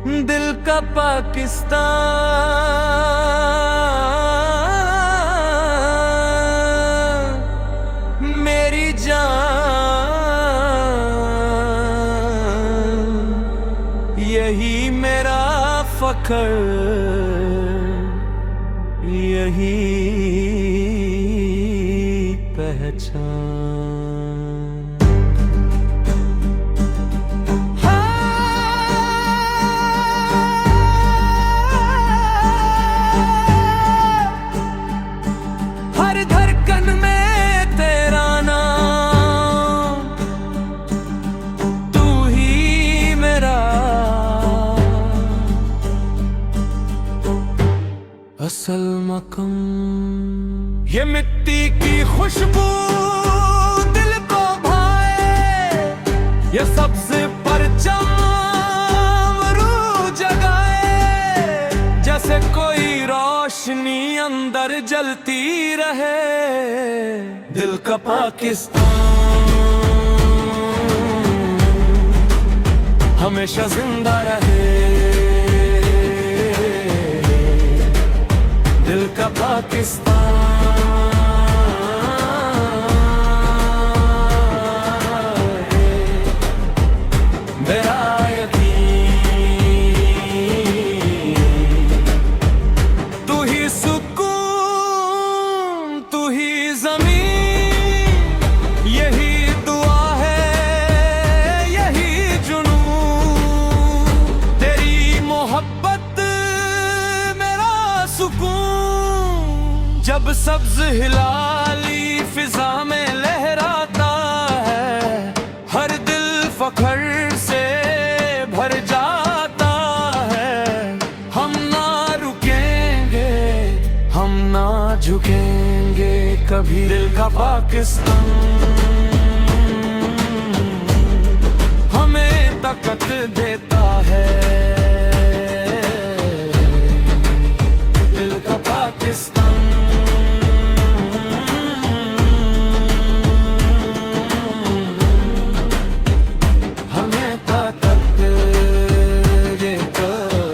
दिल का पाकिस्तान मेरी जान, यही मेरा फख्र, यही पहचान। हर धड़कन में तेरा नाम, तू ही मेरा असल मकाम। ये मिट्टी की खुशबू दिल को भाए, ये सब्ज परचम रूह जगाए, जैसे कोई रोशनी अंदर जलती रहे। दिल का पाकिस्तान हमेशा जिंदा रहे। दिल का पाकिस्तान मेरा यकीन, तू ही सुकून, तू ही ज़मीन, यही दुआ है, यही जुनून। तेरी मोहब्बत मेरा सुकून, जब सब्ज हिलाली फिजा में लहराता है, हर दिल फख्र से भर जाता है। हम ना रुकेंगे, हम ना झुकेंगे कभी। दिल का पाकिस्तान हमें ताकत देता है। दिल का पाकिस्तान हमें ताकत देता है।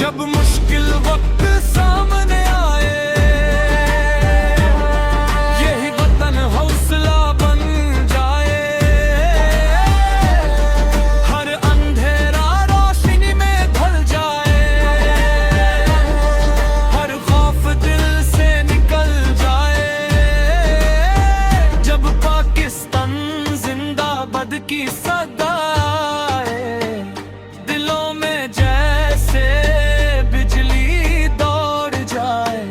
जब मुश्किल वक्त सामने आए, यही वतन हौसला बन जाए। हर अंधेरा रोशनी में ढल जाए, हर खौफ दिल से निकल जाए। जब पाकिस्तान जिंदाबाद की सदा है, दिलों में जैसे बिजली दौड़ जाए।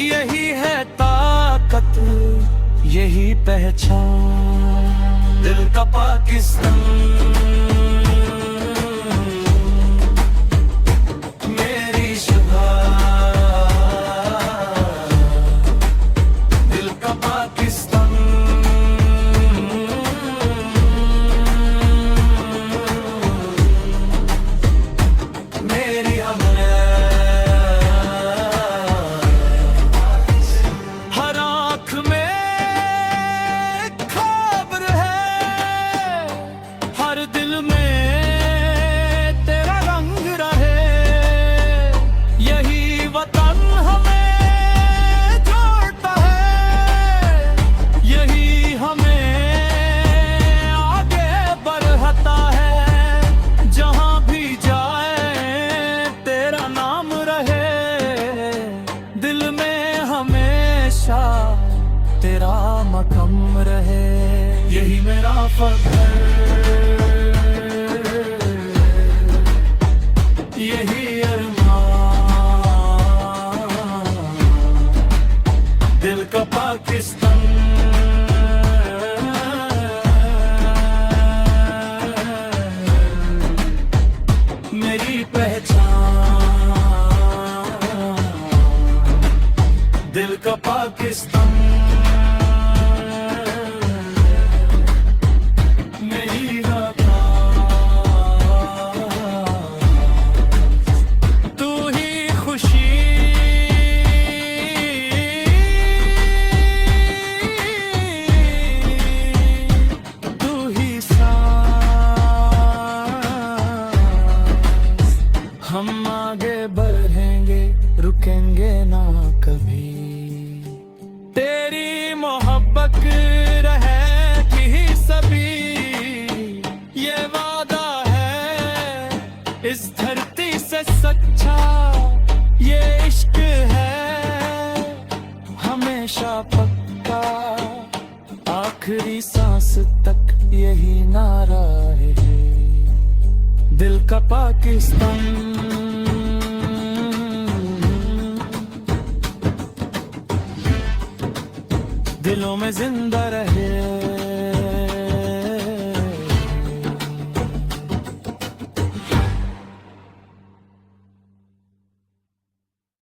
यही है ताकत, यही पहचान। दिल का पाकिस्तान मेरी शुभा। दिल का पाकिस्तान मेरी हर आँख में खबर है, हर दिल में तेरा रंग रहे। यही वतन हमें जोड़ता है, यही हमें आगे बढ़ाता है। जहाँ भी जाए तेरा नाम रहे, दिल में हमेशा तेरा मकाम रहे। यही मेरा फख्र, यही अरमान। दिल का पाकिस्तान मेरी पहचान। दिल का पाकिस्तान मेरी सच्चा ये इश्क है, हमेशा पक्का आखिरी सांस तक यही नारा है। दिल का पाकिस्तान, दिलों में जिंदा रहे।